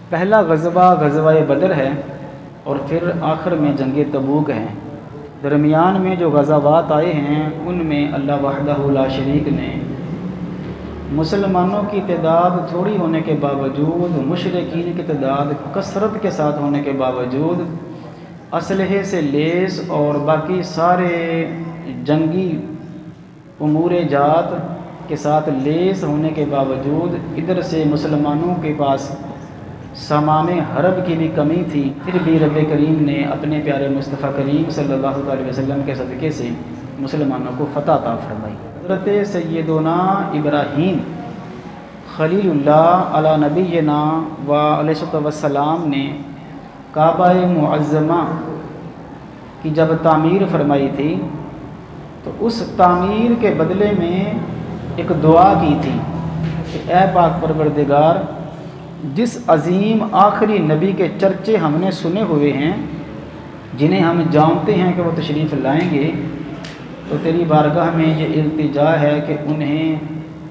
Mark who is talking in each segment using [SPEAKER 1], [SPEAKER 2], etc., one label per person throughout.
[SPEAKER 1] پہلا غزوہ غزوہ بدر ہے اور پھر آخر میں جنگ تبوک ہے۔ درمیان میں جو غزوات آئے ہیں ان میں اللہ وحدہ لا شریک نے مسلمانوں کی تعداد تھوڑی ہونے کے باوجود، مشرکین کی تعداد کثرت کے ساتھ ہونے کے باوجود، اسلحے سے لیس اور باقی سارے جنگی امور جات کے ساتھ لیس ہونے کے باوجود ادھر سے مسلمانوں کے پاس سامان حرب کی بھی کمی تھی، پھر بھی رب کریم نے اپنے پیارے مصطفیٰ کریم صلی اللہ علیہ وسلم کے صدقے سے مسلمانوں کو فتح عطا فرمائی۔ حضرت سیدنا ابراہیم خلیل اللہ علی نبینا و علیہ السلام نے کعبہ معظمہ کی جب تعمیر فرمائی تھی تو اس تعمیر کے بدلے میں ایک دعا کی تھی کہ اے پاک پروردگار، جس عظیم آخری نبی کے چرچے ہم نے سنے ہوئے ہیں، جنہیں ہم جانتے ہیں کہ وہ تشریف لائیں گے، تو تیری بارگاہ میں یہ التجا ہے کہ انہیں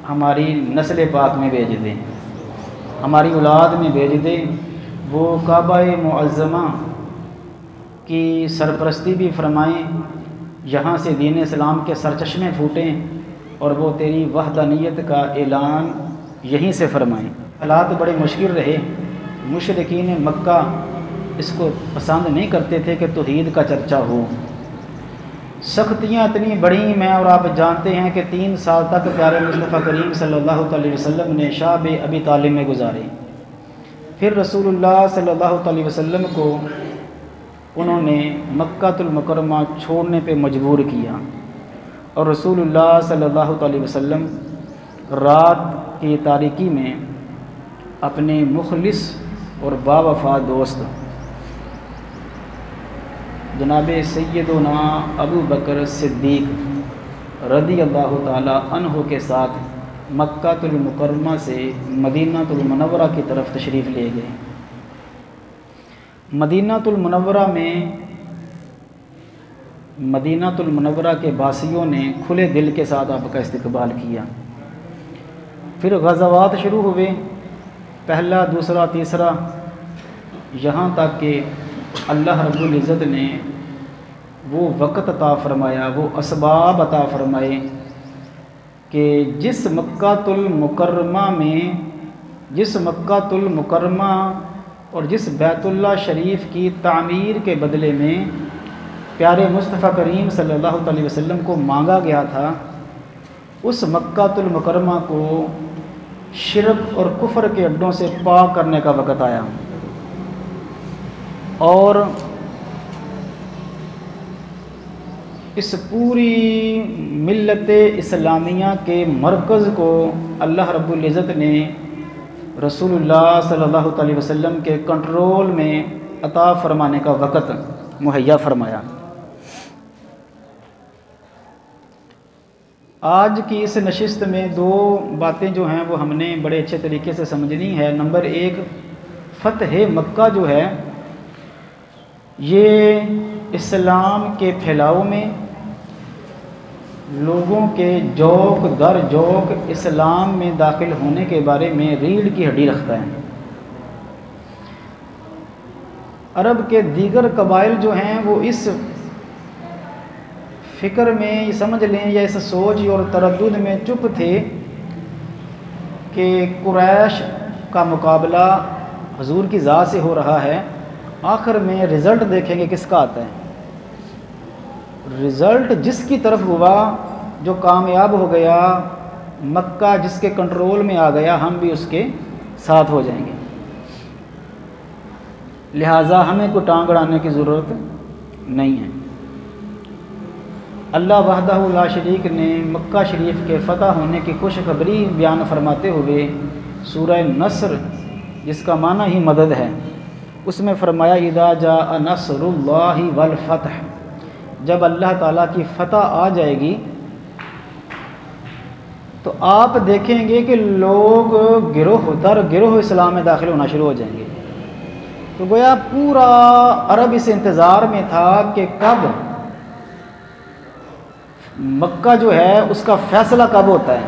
[SPEAKER 1] ہماری نسل پاک میں بھیج دیں، ہماری اولاد میں بھیج دیں، وہ کعبہ معظمہ کی سرپرستی بھی فرمائیں، یہاں سے دین اسلام کے سرچشمے پھوٹیں اور وہ تیری وحدانیت کا اعلان یہیں سے فرمائیں۔ حالات بڑے مشکل رہے، مشرکین مکہ اس کو پسند نہیں کرتے تھے کہ توحید کا چرچا ہو، سختیاں اتنی بڑی میں اور آپ جانتے ہیں کہ 3 سال تک پیارے مصطفیٰ کریم صلی اللہ علیہ وسلم نے شعب ابی طالب میں گزارے، پھر رسول اللہ صلی اللہ علیہ وسلم کو انہوں نے مکہ المکرمہ چھوڑنے پہ مجبور کیا، اور رسول اللہ صلی اللہ علیہ وسلم رات کی تاریکی میں اپنے مخلص اور باوفا دوست جناب سیدنا ابو بکر صدیق رضی اللہ تعالی عنہ کے ساتھ مکہ المکرمہ سے مدینہ المنورہ کی طرف تشریف لے گئے۔ مدینہ المنورہ کے باسیوں نے کھلے دل کے ساتھ آپ کا استقبال کیا۔ پھر غزوات شروع ہوئے، پہلا، دوسرا، تیسرا، یہاں تک کہ اللہ رب العزت نے وہ وقت عطا فرمایا، وہ اسباب عطا فرمائے کہ جس مکہ المکرمہ اور جس بیت اللہ شریف کی تعمیر کے بدلے میں پیارے مصطفیٰ کریم صلی اللہ علیہ وسلم کو مانگا گیا تھا، اس مکہ المکرمہ کو شرک اور کفر کے اڈوں سے پاک کرنے کا وقت آیا، اور اس پوری ملت اسلامیہ کے مرکز کو اللہ رب العزت نے رسول اللہ صلی اللہ علیہ وسلم کے کنٹرول میں عطا فرمانے کا وقت مہیا فرمایا۔ آج کی اس نشست میں 2 باتیں جو ہیں وہ ہم نے بڑے اچھے طریقے سے سمجھنی ہے۔ نمبر 1، فتح مکہ جو ہے یہ اسلام کے پھیلاؤ میں لوگوں کے جوک در جوک اسلام میں داخل ہونے کے بارے میں ریڑھ کی ہڈی رکھتا ہے۔ عرب کے دیگر قبائل جو ہیں وہ اس فکر میں سمجھ لیں یا اس سوچ اور تردد میں چپ تھے کہ قریش کا مقابلہ حضور کی ذات سے ہو رہا ہے، آخر میں رزلٹ دیکھیں گے کس کا آتا ہے۔ رزلٹ جس کی طرف ہوا، جو کامیاب ہو گیا، مکہ جس کے کنٹرول میں آ گیا، ہم بھی اس کے ساتھ ہو جائیں گے، لہٰذا ہمیں کو ٹانگ اڑانے کی ضرورت نہیں ہے۔ اللہ وحدہ لا شریک نے مکہ شریف کے فتح ہونے کی خوشخبری بیان فرماتے ہوئے سورہ نصر، جس کا معنی ہی مدد ہے، اس میں فرمایا اذا جاء نصر اللہ والفتح، جب اللہ تعالیٰ کی فتح آ جائے گی تو آپ دیکھیں گے کہ لوگ گروہ در گروہ اسلام میں داخل ہونا شروع ہو جائیں گے۔ تو گویا پورا عرب اس انتظار میں تھا کہ کب مکہ جو ہے اس کا فیصلہ کب ہوتا ہے،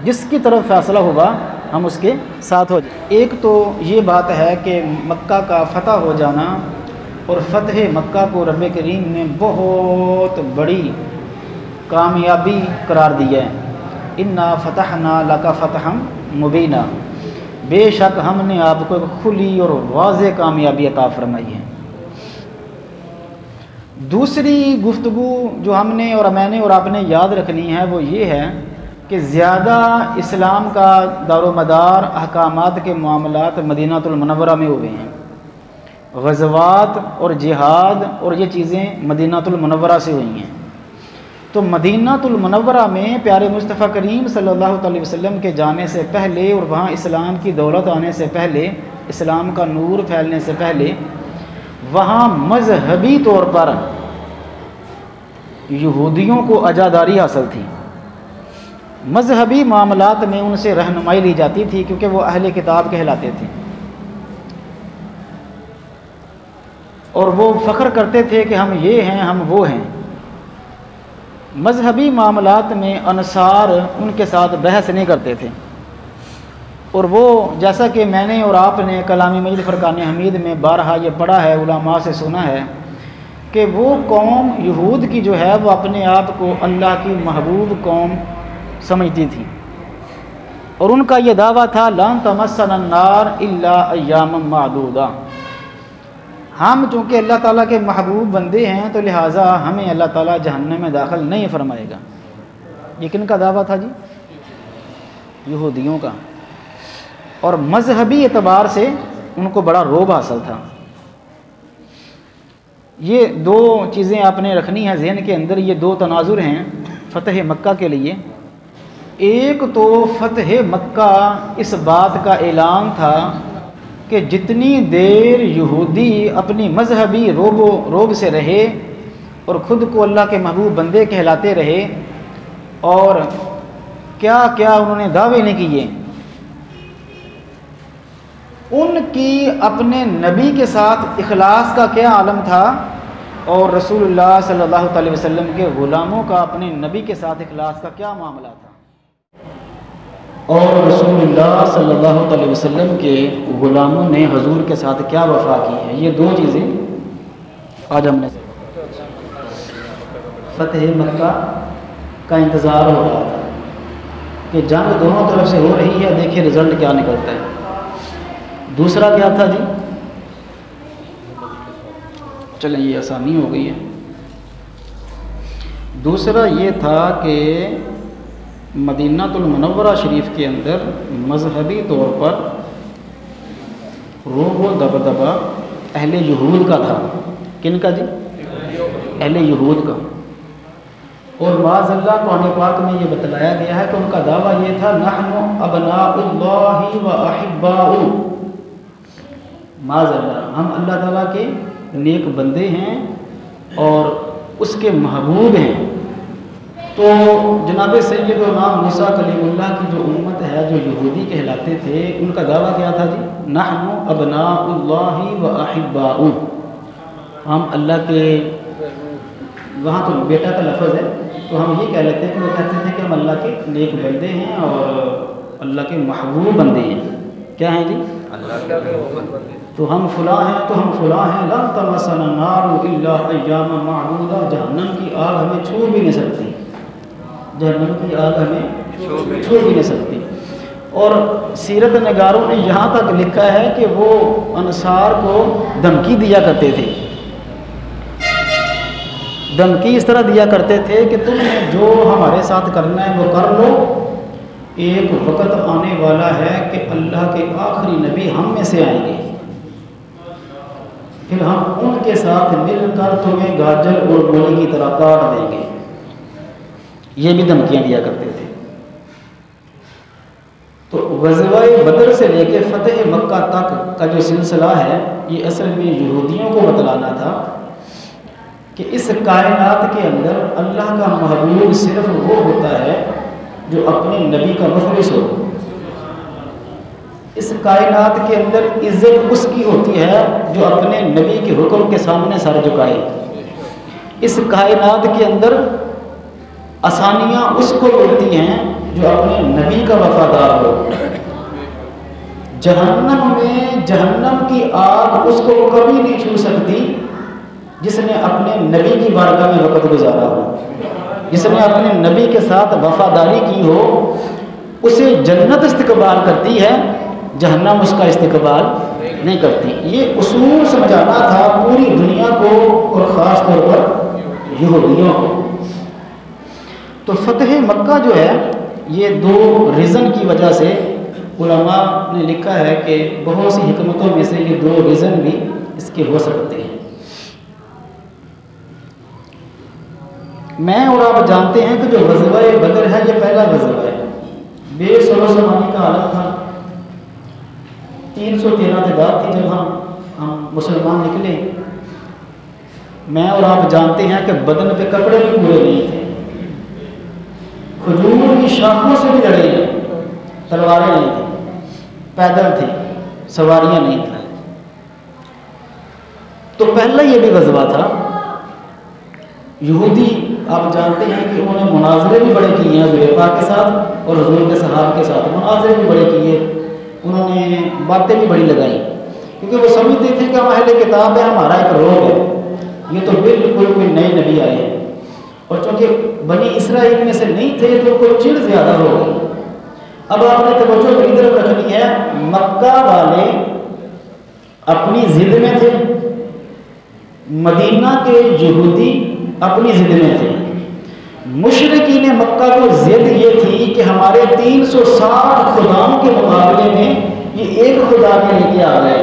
[SPEAKER 1] جس کی طرف فیصلہ ہوگا ہم اس کے ساتھ ہو جائیں۔ ایک تو یہ بات ہے کہ مکہ کا فتح ہو جانا اور فتح مکہ کو رب کریم نے بہت بڑی کامیابی قرار دیا ہے۔ انا فتحنا لک فتحا مبینا، بے شک ہم نے آپ کو ایک کھلی اور واضح کامیابی عطا فرمائی ہے۔ دوسری گفتگو جو ہم نے اور میں نے اور آپ نے یاد رکھنی ہے وہ یہ ہے کہ زیادہ اسلام کا دار و مدار احکامات کے معاملات مدینہ المنورہ میں ہوئے ہیں۔ غزوات اور جہاد اور یہ چیزیں مدینہ المنورہ سے ہوئی ہیں۔ تو مدینہ المنورہ میں پیارے مصطفیٰ کریم صلی اللہ علیہ وسلم کے جانے سے پہلے اور وہاں اسلام کی دولت آنے سے پہلے، اسلام کا نور پھیلنے سے پہلے، وہاں مذہبی طور پر یہودیوں کو عزاداری حاصل تھی۔ مذہبی معاملات میں ان سے رہنمائی لی جاتی تھی کیونکہ وہ اہل کتاب کہلاتے تھے، اور وہ فخر کرتے تھے کہ ہم یہ ہیں، ہم وہ ہیں۔ مذہبی معاملات میں انصار ان کے ساتھ بحث نہیں کرتے تھے، اور وہ جیسا کہ میں نے اور آپ نے کلامی مجید فرقان حمید میں بارہا یہ پڑھا ہے، علماء سے سنا ہے کہ وہ قوم یہود کی جو ہے وہ اپنے آپ کو اللہ کی محبوب قوم سمجھتی تھی، اور ان کا یہ دعویٰ تھا لن تمسنا النار الا ایاما معدودہ، ہم چونکہ اللہ تعالیٰ کے محبوب بندے ہیں تو لہٰذا ہمیں اللہ تعالیٰ جہنم میں داخل نہیں فرمائے گا۔ یہ کن کا دعویٰ تھا جی؟ یہودیوں کا، اور مذہبی اعتبار سے ان کو بڑا رعب حاصل تھا۔ یہ دو چیزیں آپ نے رکھنی ہیں ذہن کے اندر، یہ دو تناظر ہیں فتح مکہ کے لیے۔ ایک تو فتح مکہ اس بات کا اعلان تھا کہ جتنی دیر یہودی اپنی مذہبی روب سے رہے اور خود کو اللہ کے محبوب بندے کہلاتے رہے، اور کیا کیا انہوں نے دعوے نہیں کیے، ان کی اپنے نبی کے ساتھ اخلاص کا کیا عالم تھا، اور رسول اللہ صلی اللہ علیہ وسلم کے غلاموں کا اپنے نبی کے ساتھ اخلاص کا کیا معاملہ تھا، اور رسول اللہ صلی اللہ علیہ وسلم کے غلاموں نے حضور کے ساتھ کیا وفا کی ہے۔ یہ دو چیزیں آج ہم نے فتح مکہ کا انتظار ہو رہا تھا کہ جنگ دونوں طرف سے ہو رہی ہے، دیکھیں رزلٹ کیا نکلتا ہے۔ دوسرا کیا تھا جی؟ چلیں یہ آسانی ہو گئی ہے۔ دوسرا یہ تھا کہ مدینہ المنورہ شریف کے اندر مذہبی طور پر رعب و دبدبہ اہل یہود کا تھا۔ کن کا جی؟ اہل یہود کا۔ اور معاذ اللہ قرآن پاک میں یہ بتلایا گیا ہے کہ ان کا دعویٰ یہ تھا نحن ابناء اللہ و احباؤہ، معاذ اللہ ہم اللہ تعالیٰ کے نیک بندے ہیں اور اس کے محبوب ہیں۔ تو جناب سید امام موسیٰ کلیم اللہ کی جو امت ہے جو یہودی کہلاتے تھے، ان کا دعویٰ کیا تھا جی؟ نحن ابناء اللہ و احباؤہ، ہم اللہ کے، وہاں تو بیٹا کا لفظ ہے تو ہم یہ کہہ لیتے ہیں کہ وہ کہتے تھے کہ ہم اللہ کے نیک بندے ہیں اور اللہ کے محبوب بندے ہیں۔ کیا ہیں جی؟ اللہ کے محبوب بندے۔ تو ہم فلاں ہیں تو ہم فلاں ہیں، لن تمسنا النار الا ایاما معدودہ، جہنم کی آگ ہمیں چھو بھی نہیں سکتی، جہنم کی آگ ہمیں چھو بھی نہیں سکتی۔ اور سیرت نگاروں نے یہاں تک لکھا ہے کہ وہ انصار کو دھمکی دیا کرتے تھے، دھمکی اس طرح دیا کرتے تھے کہ تم نے جو ہمارے ساتھ کرنا ہے وہ کر لو، ایک وقت آنے والا ہے کہ اللہ کے آخری نبی ہم میں سے آئیں گے، پھر ہم ان کے ساتھ مل کر تمہیں گاجر اور مولی کی طرح کاٹ دیں گے۔ یہ بھی دھمکیاں دیا کرتے تھے۔ تو غزوہ بدر سے لے کے فتح مکہ تک کا جو سلسلہ ہے یہ اصل میں یہودیوں کو بتلانا تھا کہ اس کائنات کے اندر اللہ کا محبوب صرف وہ ہوتا ہے جو اپنے نبی کا مخلص ہو۔ اس کائنات کے اندر عزت اس کی ہوتی ہے جو اپنے نبی کے حکم کے سامنے سر جھکائے۔ اس کائنات کے اندر آسانیاں اس کو ملتی ہیں جو اپنے نبی کا وفادار ہو۔ جہنم میں جہنم کی آگ اس کو کبھی نہیں چھو سکتی جس نے اپنے نبی کی بارگاہ میں وقت گزارا ہو، جس نے اپنے نبی کے ساتھ وفاداری کی ہو، اسے جنت استقبال کرتی ہے، جہنم اس کا استقبال نہیں کرتی۔ یہ اصول سمجھانا تھا پوری دنیا کو اور خاص طور پر یہودیوں کو۔ تو فتح مکہ جو ہے یہ دو ریزن کی وجہ سے علماء نے لکھا ہے کہ بہت سی حکمتوں میں سے یہ دو ریزن بھی اس کے ہو سکتے ہیں۔ میں اور آپ جانتے ہیں کہ جو غزوہ بدر ہے یہ پہلا غزوہ ہے، بے سر و سامانی کا حالت تھا، 313 تعداد تھی جب ہم مسلمان نکلے۔ میں اور آپ جانتے ہیں کہ بدن پہ کپڑے بھی پورے نہیں تھے، کھجور کی شاخوں سے بھی لڑے ہیں، تلواریں نہیں تھیں، پیدل تھے، سواریاں نہیں تھیں۔ تو پہلا یہ بھی غزوہ تھا۔ یہودی آپ جانتے ہیں کہ انہوں نے مناظرے بھی بڑے کیے ہیں حضور پاک کے ساتھ اور حضور کے صحابہ کے ساتھ، مناظرے بھی بڑے کیے، انہوں نے باتیں بھی بڑی لگائی، کیونکہ وہ سمجھتے تھے کہ ہم اہل کتاب ہے، ہمارا ایک روگ ہے، یہ تو بالکل کوئی نئے نبی آئے ہیں، اور چونکہ بنی اسرائیل میں سے نہیں تھے تو کوئی چڑ زیادہ ہو گئی۔ اب آپ نے توجہ میری طرف رکھنی ہے، مکہ والے اپنی ضد میں تھے، مدینہ کے یہودی اپنی ضد میں تھے۔ مشرکین مکہ کو ضد یہ تھی کہ ہمارے 360 خداؤں کے مقابلے میں یہ ایک خدا کے لے کے آ گئے،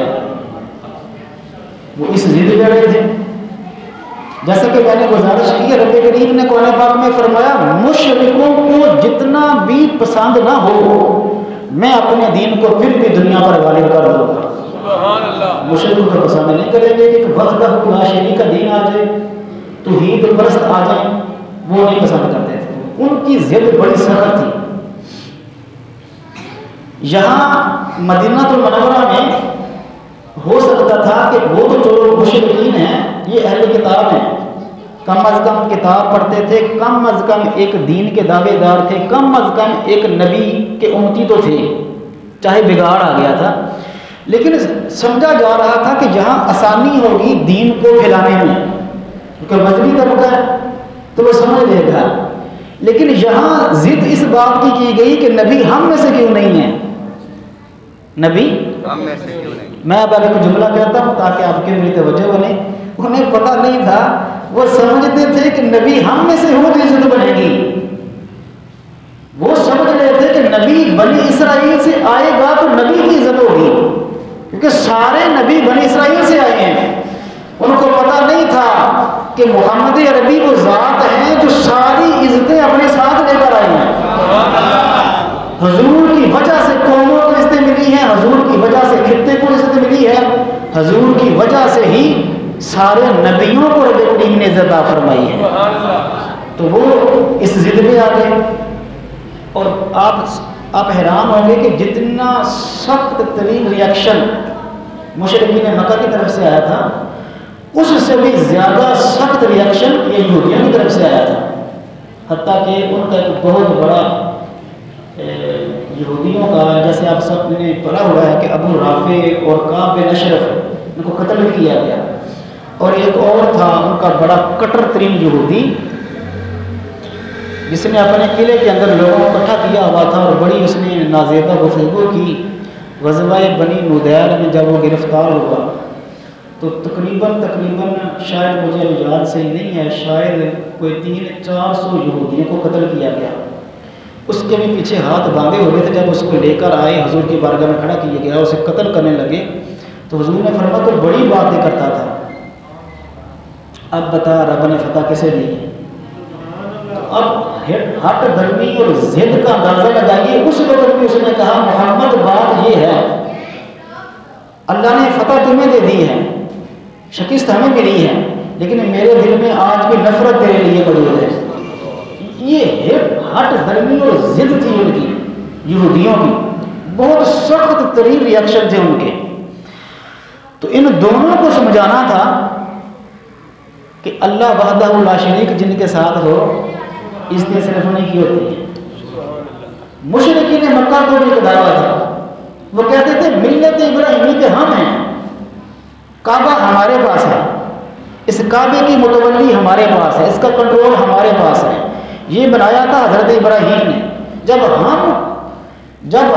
[SPEAKER 1] وہ اس ضد میں رہے تھے۔ جیسا کہ میں نے گزارش کی ہے، رب کریم نے قرآن پاک میں فرمایا مشرکوں کو جتنا بھی پسند نہ ہو میں اپنے دین کو پھر بھی دنیا پر غالب کر دوں گا۔ مشرکوں کو پسند نہیں کریں گے کہ وحدہ لا شریک کا دین آ جائے، توحید پرست آ جائیں، وہ نہیں پسند کرتے تھے، ان کی ضد بڑی سخت تھی۔ یہاں مدینہ المنورہ میں ہو سکتا تھا کہ وہ تو جو مشرکین ہیں یہ اہل کتاب ہیں، کم از کم کتاب پڑھتے تھے، کم از کم ایک دین کے دعوے دار تھے، کم از کم ایک نبی کے امتی تو تھے، چاہے بگاڑ آ گیا تھا، لیکن سمجھا جا رہا تھا کہ یہاں آسانی ہوگی دین کو پھیلانے میں، کیونکہ مذہبی طبقہ ہے تو وہ سمجھ لے گا۔ لیکن یہاں ضد اس بات کی گئی کہ نبی ہم میں سے کیوں نہیں ہے، نبی ہم میں سے کیوں نہیں۔ میں اب ایک جملہ کہتا ہوں تاکہ آپ کے میری توجہ بنے، انہیں پتہ نہیں تھا، وہ سمجھتے تھے کہ نبی ہم میں سے ہو تو عزت بنے گی، وہ سمجھ رہے تھے کہ نبی بنی اسرائیل سے آئے گا تو نبی کی عزت ہوگی، کیونکہ سارے نبی بنی اسرائیل سے آئے ہیں۔ ان کو پتہ نہیں تھا کہ محمد عربی وہ ذات ہیں جو ساری عزتیں اپنے ساتھ لے کر آئی ہیں۔ حضور کی وجہ سے قوموں کو عزتیں ملی ہیں، حضور کی وجہ سے خطے کو عزت ملی ہے، حضور کی وجہ سے ہی سارے نبیوں کو رب کریم نے عزت عطا فرمائی ہے۔ تو وہ اس ضد میں آ گئے، اور آپ حیران ہوں گے کہ جتنا سخت ترین ریاکشن مشرکین مکہ کی طرف سے آیا تھا، اس سے بھی زیادہ سخت ریاکشن یہ یہودیوں کی طرف سے آیا تھا، حتیٰ کہ ان کا ایک بہت بڑا یہودیوں کا، جیسے آپ سب نے پڑھا ہوا ہے کہ ابو رافع اور کعب بن اشرف ان کو قتل بھی کیا گیا، اور ایک اور تھا ان کا بڑا کٹر ترین یہودی جس نے اپنے قلعے کے اندر لوگوں کو اکٹھا کیا ہوا تھا اور بڑی اس نے نازیبہ گفتگو کی۔ غزوہ بنی نضیر میں جب وہ گرفتار ہوا تو تقریباً شاید مجھے یاد صحیح نہیں ہے، شاید کوئی 300-400 یہودیوں کو قتل کیا گیا۔ اس کے بھی پیچھے ہاتھ باندھے ہوئے تھے، جب اس کو لے کر آئے حضور کی بارگاہ میں کھڑا کیا گیا، اسے قتل کرنے لگے تو حضور نے فرمایا تو بڑی باتیں کرتا تھا، اب بتا رب نے فتح کسے دی؟ تو اب ہٹ دھرمی اور ضد کا اندازہ لگائیے، اس وقت بھی اس نے کہا محمد بات یہ ہے اللہ نے فتح تمہیں دے دی ہے، شکست ہمیں ملی ہے، لیکن میرے دل میں آج بھی نفرت تیرے لیے موجود ہے۔ یہ ہٹ دھرمی اور ضد تھی ان کی، یہودیوں کی، بہت سخت ترین ریاکشن تھے ان کے۔ تو ان دونوں کو سمجھانا تھا کہ اللہ وحدہ لا شریک جن کے ساتھ ہو عزتیں صرف انہیں کی ہوتی ہیں۔ مشرکین مکہ کو بھی ایک دعویٰ تھا،
[SPEAKER 2] وہ کہتے تھے ملت ابراہیمی کے ہم ہیں، کعبہ ہمارے پاس ہے، اس کعبے کی متولی ہمارے پاس ہے، اس کا کنٹرول ہمارے پاس ہے، یہ بنایا تھا حضرت ابراہیم نے۔ جب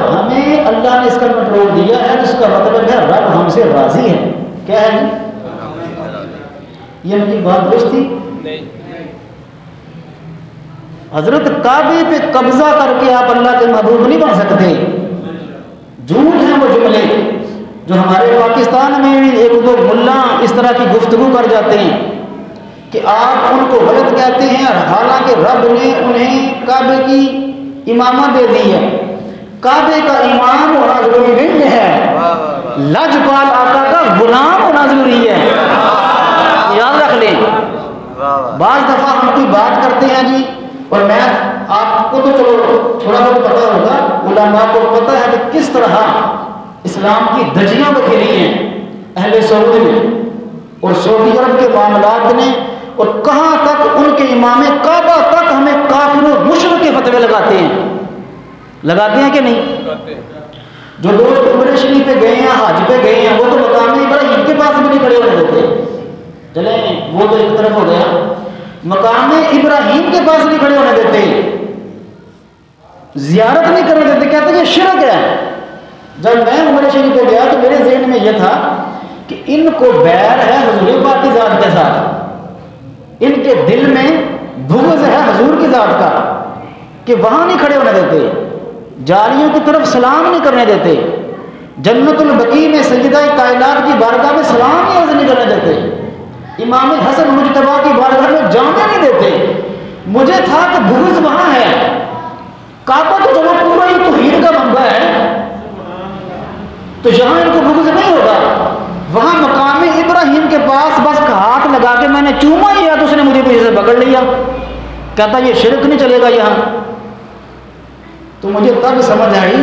[SPEAKER 2] ہمیں اللہ نے اس کا کنٹرول دیا ہے تو اس کا مطلب ہے رب ہم سے راضی ہے۔ کیا ہے جی؟ یہ ان کی بات درست تھی؟ حضرت کعبے پہ قبضہ کر کے آپ اللہ کے محبوب نہیں بن سکتے۔ جھوٹ ہیں وہ جملے جو ہمارے پاکستان میں بھی ایک دو ملا اس طرح کی گفتگو کر جاتے ہیں کہ آپ ان کو غلط کہتے ہیں، حالانکہ رب نے انہیں کعبے کی امامت دے دی ہے۔ کعبے کا امام ہونا ضروری نہیں ہے، لاجپال آقا کا غلام ہونا ضروری ہے، یاد رکھ لیں۔ بعض دفعہ ہم کوئی بات کرتے ہیں جی، اور میں آپ کو تو چلو تھوڑا بہت پتہ ہوگا، علماء کو پتہ ہے کہ کس طرح اسلام کی دھجیاں بکھیری ہیں اہل سعودی میں اور سعودی عرب کے معاملات نے، اور کہاں تک ان کے امام کعبہ تک ہمیں کافر و مشرک کے فتوے لگاتے ہیں کہ نہیں؟ جو دوست عمرہ شریف پہ گئے ہیں، حج پہ گئے ہیں، وہ تو مقام ابراہیم کے پاس بھی نہیں کھڑے ہونے دیتے۔ چلیں وہ تو ایک طرف ہو گیا، مقام ابراہیم کے پاس نہیں کھڑے ہونے دیتے، زیارت نہیں کرنے دیتے، کہتے ہیں یہ شرک ہے۔ جب میں عمرہ شریف پہ گیا تو میرے ذہن میں یہ تھا کہ ان کو بیر ہے حضور پاک کی ذات کے ساتھ، ان کے دل میں بغض ہے حضور کی ذات کا کہ وہاں نہیں کھڑے ہونے دیتے، جاریوں کی طرف سلام نہیں کرنے دیتے، جنت البقیع میں سیدہ کائنات کی بارگاہ میں سلام ہی عرض نہیں کرنے دیتے، امام حسن مجتبیٰ کی بارگاہ میں جانے نہیں دیتے۔ مجھے تھا کہ بغض وہاں ہے، کعبہ تو چلو پورا ہی توحید کا منبع ہے، تو یہاں ان کو بغض نہیں ہوگا۔ وہاں مقام ابراہیم کے پاس بس ہاتھ لگا کے میں نے چوما لیا تو اس نے مجھے پیچھے سے پکڑ لیا، کہتا یہ شرک نہیں چلے گا یہاں۔ تو مجھے تب سمجھ آئی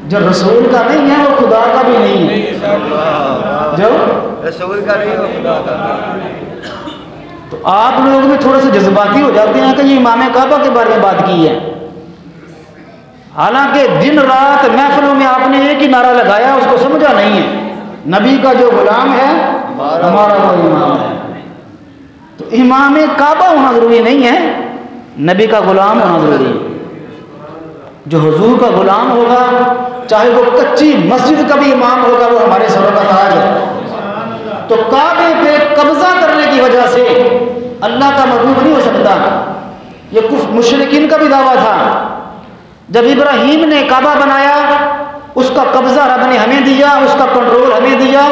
[SPEAKER 2] جو رسول کا نہیں ہے وہ خدا کا بھی نہیں ہے، جو
[SPEAKER 3] رسول کا نہیں وہ خدا کا۔
[SPEAKER 2] تو آپ لوگ بھی تھوڑے سے جذباتی ہو جاتے ہیں کہ یہ امام کعبہ کے بارے میں بات کی ہے، حالانکہ دن رات محفلوں میں آپ نے ایک ہی نعرہ لگایا، اس کو سمجھا نہیں ہے، نبی کا جو غلام ہے ہمارا وہ امام ہے۔ تو امام کعبہ ہونا ضروری نہیں ہے، نبی کا غلام ہونا ضروری ہے۔ جو حضور کا غلام ہوگا، چاہے وہ کچی مسجد کا بھی امام ہوگا، وہ ہمارے سروں کا تاج ہے۔ تو کعبے پہ قبضہ کرنے کی وجہ سے اللہ کا محبوب نہیں ہو سکتا، یہ مشرکین کا بھی دعویٰ تھا۔ جب ابراہیم نے کعبہ بنایا، اس کا قبضہ رب نے ہمیں دیا، اس کا کنٹرول ہمیں دیا،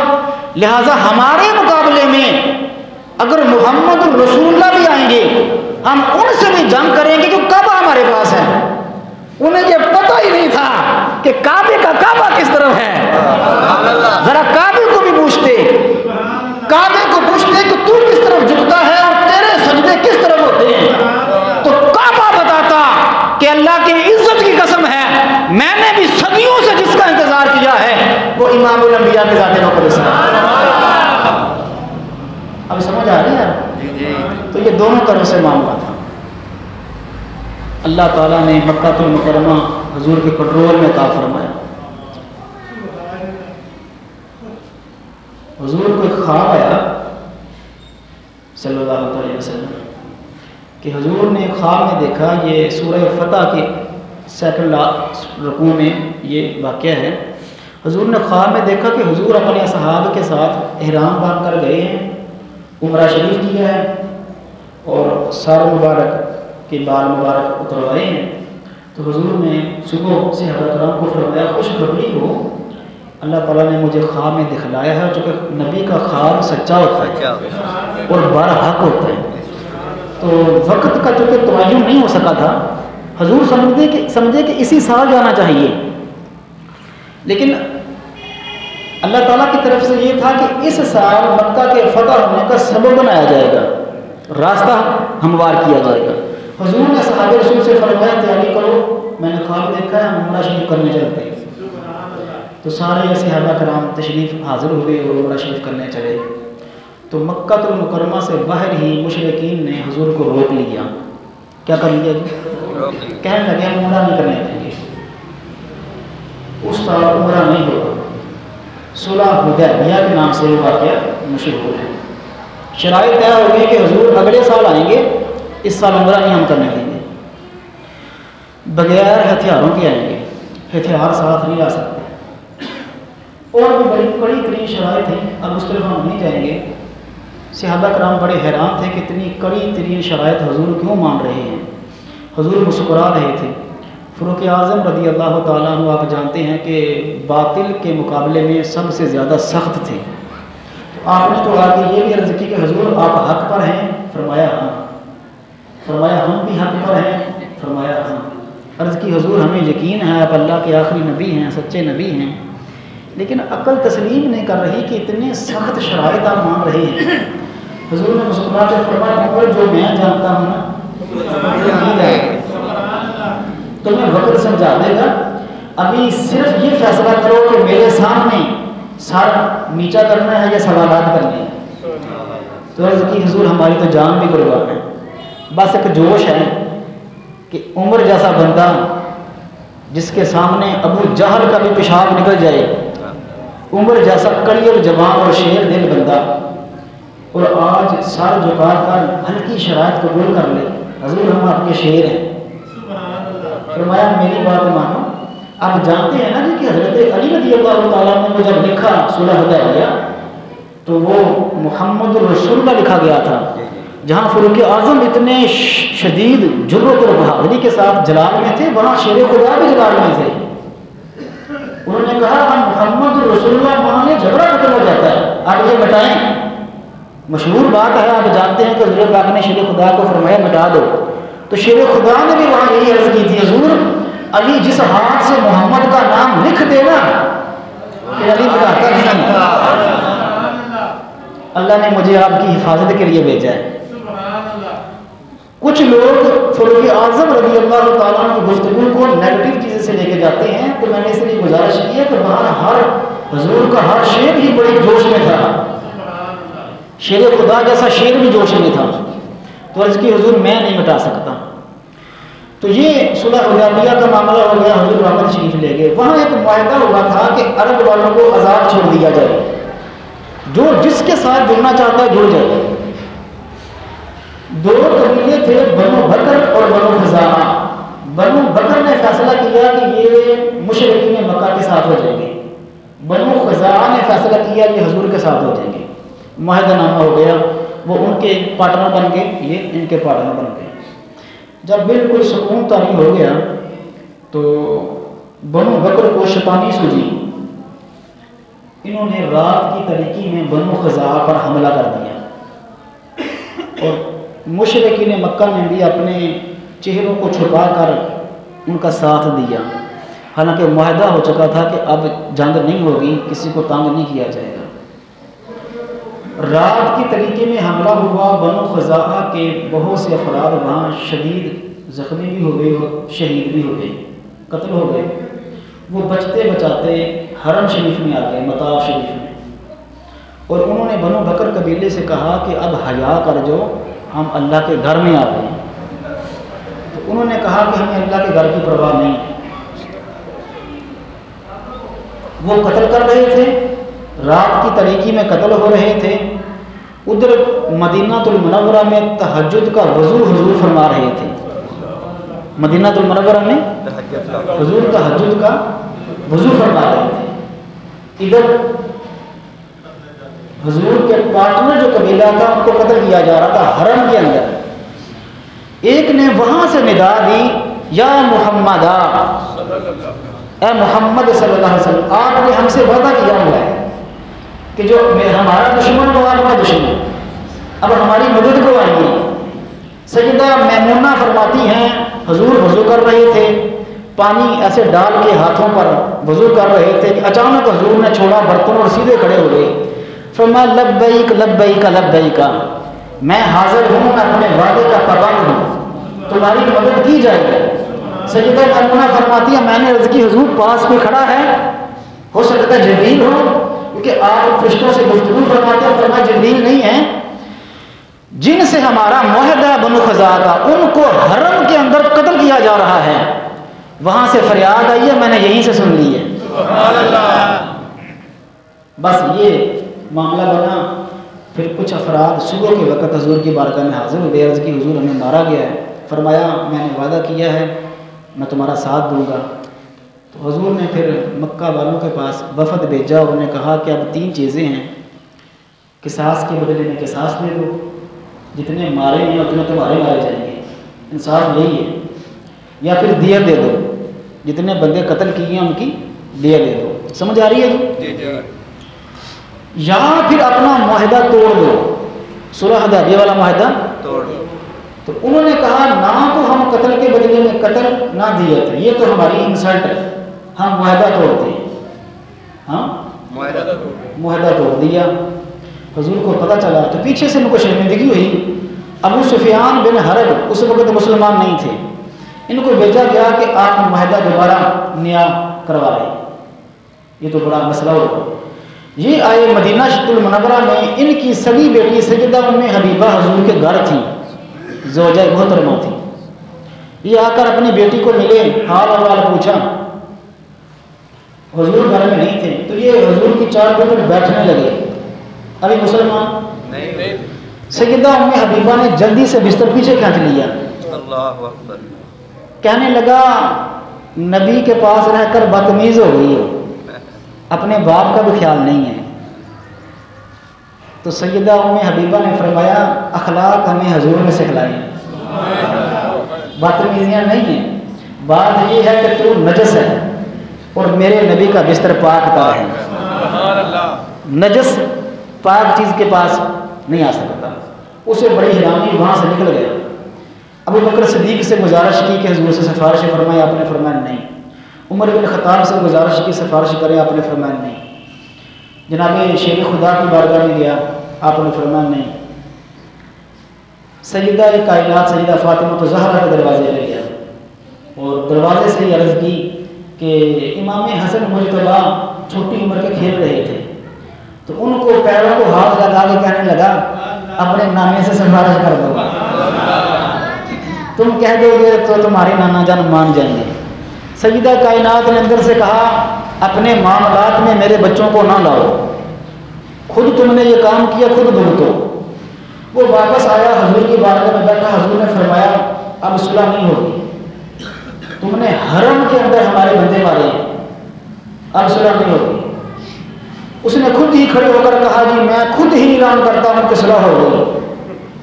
[SPEAKER 2] لہٰذا ہمارے مقابلے میں اگر محمد رسول اللہ بھی آئیں گے ہم ان سے بھی جنگ کریں گے، جو کعبہ ہمارے پاس ہے۔ انہیں یہ پتہ ہی نہیں تھا کہ کعبے کا کعبہ کس طرف ہے۔ ذرا کعبے کو بھی پوچھتے، کعبے کو پوچھتے کہ تو کس طرف جھکتا ہے اور تیرے سجدے کس طرف ہوتے ہیں، تو کعبہ بتاتا کہ اللہ کی عزت کی قسم ہے میں نے بھی صدیوں سے جس کا انتظار کیا ہے وہ امام الانبیاء کی ذات مقدس ہے۔ اب سمجھ آ رہی ہے؟ تو یہ دونوں طرف سے معاملہ تھا۔ اللہ تعالیٰ نے مکہ المکرمہ حضور کے کنٹرول میں عطا فرمایا۔ حضور کو ایک خواب آیا صلی اللہ علیہ وسلم کہ حضور نے خواب میں دیکھا، یہ سورہ فتح کے سیکنڈ رکوع میں یہ واقعہ ہے۔ حضور نے خواب میں دیکھا کہ حضور اپنے اصحاب کے ساتھ احرام باندھ کر گئے ہیں، عمرہ شریف کیا ہے اور سار مبارک کے بال مبارک اتروائے ہیں۔ تو حضور نے صبح سے حضرت کرام کو فرمایا خوشخبری ہو، اللہ تعالیٰ نے مجھے خواب میں دکھلایا ہے، چونکہ نبی کا خواب سچا ہوتا ہے اور برحق ہوتا ہے۔ تو وقت کا چونکہ تعین نہیں ہو سکا تھا، حضور سمجھے کہ اسی سال جانا چاہیے، لیکن اللہ تعالیٰ کی طرف سے یہ تھا کہ اس سال مکہ کے فتح ہونے کا سبب بنایا جائے گا، راستہ ہموار کیا جائے گا۔ حضور نے صحابہ رسول سے فرمایا تیاری کرو، میں نے خواب دیکھا ہے، ہم عمرہ شریف کرنے چلتے ہیں۔ تو سارے صحابہ کرام تشریف حاضر ہوئے اور عمرہ شریف کرنے چلے۔ تو مکہ المکرمہ سے باہر ہی مشرکین نے حضور کو روک لیا۔ کیا کر لیا جی؟ کہنے لگے ہم عمرہ نہیں کرنے دیں گے۔ اس سال عمرہ نہیں ہوگا. صلح حدیبیہ کے نام سے یہ واقعہ مشہور ہے. شرائط طے ہو گئی کہ حضور اگلے سال آئیں گے، اس سال عمرہ نہیں ہم کرنے دیں گے، بغیر ہتھیاروں کے آئیں گے، ہتھیار ساتھ نہیں آ سکتے. اور بھی بڑی کڑی ترین شرائط تھیں، اب اس طرف ہم نہیں جائیں گے. صحابہ کرام بڑے حیران تھے کہ اتنی کڑی ترین شرائط حضور کیوں مان رہے ہیں. حضور مسکرا رہے تھے. فاروق اعظم رضی اللہ تعالیٰ عنہ آپ جانتے ہیں کہ باطل کے مقابلے میں سب سے زیادہ سخت تھے. آپ نے تو آگے یہ بھی عرض کی کہ حضور آپ حق پر ہیں، فرمایا ہاں. فرمایا ہم بھی حق پر ہیں، فرمایا ہاں. عرض کی حضور ہمیں یقین ہے آپ اللہ کے آخری نبی ہیں، سچے نبی ہیں، لیکن عقل تسلیم نہیں کر رہی کہ اتنے سخت شرائط آپ مان رہے ہیں. حضور نے مسکرا کے فرمایا جو میں جانتا ہوں نا تمہیں وقت سمجھا دے گا. ابھی صرف یہ فیصلہ کرو کہ میرے سامنے سر نیچا کرنا ہے یا سوالات کرنے ہیں. تو عرض کی حضور ہماری تو جان بھی قربان ہے، بس ایک جوش ہے کہ عمر جیسا بندہ جس کے سامنے ابو جہل کا بھی پیشاب نکل جائے، عمر جیسا کڑی اور جوان اور شیر دل بندہ، اور آج سر جھکا کر ہلکی شرائط قبول کر لے. حضور ہم آپ کے شیر ہیں. فرمایا میری بات مانو. آپ جانتے ہیں نا جی کہ حضرت علی رضی اللہ تعالیٰ نے جب لکھا صلح حدیبیہ تو وہ محمد الرسول اللہ لکھا گیا تھا. جہاں فاروق اعظم اتنے شدید جرأت اور بہادری کے ساتھ جلال میں تھے، وہاں شیر خدا بھی جلال میں تھے. انہوں نے کہا ہم محمد الرسول اللہ مانے جھگڑا ختم ہو جاتا ہے، آپ یہ مٹائیں. مشہور بات ہے، آپ جانتے ہیں کہ حضور پاک نے شیر خدا کو فرمایا مٹا دو. تو شیر خدا نے بھی وہاں یہی عرض کی تھی حضور علی جس ہاتھ سے محمد کا نام لکھ دینا کہ علی بتاتا نہیں، اللہ نے مجھے آپ کی حفاظت کے لیے بھیجا ہے. کچھ لوگ فاروق اعظم رضی اللہ تعالیٰ کی گفتگو کو نیگیٹو چیزیں سے لے کے جاتے ہیں، تو میں نے اس لیے گزارش کی ہے کہ وہاں ہر حضور کا ہر شیر ہی بڑے جوش میں تھا. شیر خدا جیسا شیر بھی جوش میں تھا. تو عرض کی حضور میں نہیں مٹا سکتا. تو یہ صلح حدیبیہ کا معاملہ ہو گیا. حضور محمد شریف لے گئے. وہاں ایک معاہدہ ہوا تھا کہ عرب والوں کو آزاد چھوڑ دیا جائے، جو جس کے ساتھ جڑنا چاہتا ہے جڑ جائے. دو قبیلے تھے، بنو بکر اور بنو خزاعہ. بنو بکر نے فیصلہ کیا کہ یہ مشرکین مکہ کے ساتھ ہو جائیں گے، بنو خزاعہ نے فیصلہ کیا کہ حضور کے ساتھ ہو جائیں گے. معاہدہ نامہ ہو گیا، وہ ان کے پارٹنر بن گئے، یہ ان کے پارٹنر بن گئے. جب بالکل سکون طاری ہو گیا تو بنو بکر کو شیطانی سوجی، انہوں نے رات کی تاریکی میں بنو خزاعہ پر حملہ کر دیا، اور مشرکین مکہ نے بھی اپنے چہروں کو چھپا کر ان کا ساتھ دیا. حالانکہ معاہدہ ہو چکا تھا کہ اب جنگ نہیں ہوگی، کسی کو تنگ نہیں کیا جائے گا. رات کی طریقے میں حملہ ہوا. بنو خزاعہ کے بہت سے افراد وہاں شدید زخمی بھی ہو گئے اور شہید بھی ہو گئے، قتل ہو گئے. وہ بچتے بچاتے حرم شریف میں آ گئے، مطاف شریف میں، اور انہوں نے بنو بکر قبیلے سے کہا کہ اب حیا کر جو، ہم اللہ کے گھر میں آ گئے. تو انہوں نے کہا کہ ہمیں اللہ کے گھر کی پرواہ نہیں. وہ قتل کر رہے تھے، رات کی تاریکی میں قتل ہو رہے تھے. ادھر مدینہ المنورہ میں تہجد کا وضو حضور فرما رہے تھے. مدینہ المنورہ میں حضور تہجد کا وضو فرما رہے تھے. ادھر حضور کے پارٹنر جو قبیلہ تھا ان کو قتل کیا جا رہا تھا حرم کے اندر. ایک نے وہاں سے ندا دی، یا محمد، اے محمد صلی اللہ علیہ وسلم، آپ نے ہم سے وعدہ کیا ہوا ہے کہ جو ہمارا دشمن وہ آپ کا دشمن، اب ہماری مدد کو آئیں گے. سیدہ میمونہ فرماتی ہیں حضور وضو کر رہے تھے، پانی ایسے ڈال کے ہاتھوں پر وضو کر رہے تھے کہ اچانک حضور نے چھوڑا برتن اور سیدھے کھڑے ہو گئے. فرمایا لبیک لبیک لبیک، میں حاضر ہوں، میں اپنے وعدے کا پابند ہوں، تمہاری مدد کی جائے گی. سیدہ میمونہ فرماتی ہے میں نے عرض کی حضور پاس کوئی کھڑا ہے، ہو سکتا ہے جبریل ہو، کیونکہ آپ فرشتوں سے گفتگو فرماتے ہیں. فرمایا جبریل نہیں ہے، جن سے ہمارا معاہدہ بنو خزاعہ کا ان کو حرم کے اندر قتل کیا جا رہا ہے، وہاں سے فریاد آئی ہے، میں نے یہیں سے سن لی ہے. بس یہ معاملہ بنا. پھر کچھ افراد صبح کے وقت حضور کی بارگاہ میں حاضر ہوئے. عرض کی حضور ہمیں مارا گیا ہے. فرمایا میں نے وعدہ کیا ہے میں تمہارا ساتھ دوں گا. تو حضور نے پھر مکہ والوں کے پاس وفد بھیجا اور انہوں نے کہا کہ اب 3 چیزیں ہیں. قصاص کے بدلے میں قصاص دے دو, جتنے مارے ہیں اتنے تمہارے مارے جائیں گے, انصاف یہی ہے. یا پھر دیت دے دو, جتنے بندے قتل کیے ہیں ان کی دیت دے دو. سمجھ آ رہی ہے جی؟ یا پھر اپنا معاہدہ توڑ دو, صلح حدیبیہ والا معاہدہ توڑ دو. تو انہوں نے کہا نہ تو ہم قتل کے بدلے میں قتل نہ دیت, یہ تو ہماری انسلٹ ہے, ہم معاہدہ توڑتے ہیں. ہاں معاہدہ توڑ دیا. حضور کو پتہ چلا تو پیچھے سے ان کو شرمندگی ہوئی. ابو سفیان بن حرب اس وقت مسلمان نہیں تھے. ان کو بھیجا گیا کہ آپ معاہدہ دوبارہ نیا کروا رہے, یہ تو بڑا مسئلہ ہوگا. یہ آئے مدینہ شریف المنورہ میں. ان کی سگی بیٹی سیدہ ام حبیبہ حضور کے گھر تھی, زوجہ محترمہ تھی. یہ آ کر اپنی بیٹی کو ملے, حال احوال پوچھا. حضور گھر میں نہیں تھے تو یہ حضور کی 4 پر بیٹھنے لگے. ابھی مسلمان نہیں. سیدہ ام حبیبہ نے جلدی سے بستر پیچھے کھینچ لیا.
[SPEAKER 3] اللہ اکبر.
[SPEAKER 2] کہنے لگا نبی کے پاس رہ کر بدتمیز ہو گئی ہو, اپنے باپ کا بھی خیال نہیں ہے. تو سیدہ ام حبیبہ نے فرمایا اخلاق ہمیں حضور نے سکھلائی ہیں, بدتمیزیاں نہیں ہیں. بات یہ ہے کہ تو نجس ہے اور میرے نبی کا بستر پاک تھا ہے. نجس پاک چیز کے پاس نہیں آ سکتا. اسے بڑی حیرانی, وہاں سے نکل گیا. ابو بکر صدیق سے گزارش کی کہ حضور سے سفارش فرمائے, آپ نے فرمایا نہیں. عمر بن خطاب سے گزارش کی سفارش کریں, آپ نے فرمایا نہیں. جناب شیر خدا کی بارگاہ میں گیا, آپ نے فرمایا نہیں. سیدہ کائنات سیدہ فاطمہ زہرا کے دروازے پہ گیا اور دروازے سے عرض کی کہ امام حسن مجتبیٰ چھوٹی عمر کے کھیل رہے تھے, تو ان کو پیروں کو ہاتھ لگا کے کہنے لگا اپنے نانے سے سفارش کر دو, تم کہہ دو گے تو تمہارے نانا جان مان جائیں گے. سیدہ کائنات نے اندر سے کہا اپنے معاملات میں میرے بچوں کو نہ لاؤ, خود تم نے یہ کام کیا خود بھگتو. وہ واپس آیا, حضور کی بارگاہ میں بیٹھا. حضور نے فرمایا اب صلح نہیں ہوگی, تم نے حرم کے اندر ہمارے بندے مارے ہیں, اب صلح نہیں ہوگی. اس نے خود ہی کھڑے ہو کر کہا جی میں خود ہی اعلان کرتا ہوں کہ صلح ہو گئی.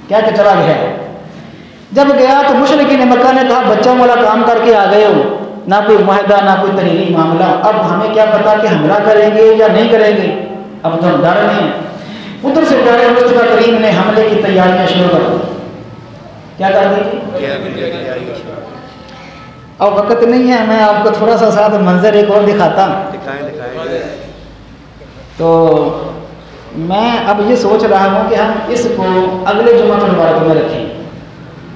[SPEAKER 2] کیا کہ چلا گیا. جب گیا تو مشرکین مکہ نے کہا بچوں والا کام کر کے آ گئے ہو, نہ کوئی معاہدہ نہ کوئی تحریری معاملہ, اب ہمیں کیا پتا کہ حملہ کریں گے یا نہیں کریں گے, اب تو ہم ڈر رہے ہیں. ادھر سے ڈرے مصطفیٰ کریم نے حملے کی تیاریاں شروع کر دی. کیا کر دی؟ اب وقت نہیں ہے, میں آپ کو تھوڑا سا ساتھ منظر ایک اور دکھاتا. تو میں اب یہ سوچ رہا ہوں کہ ہم اس کو اگلے جمعہ المبارک میں رکھیں.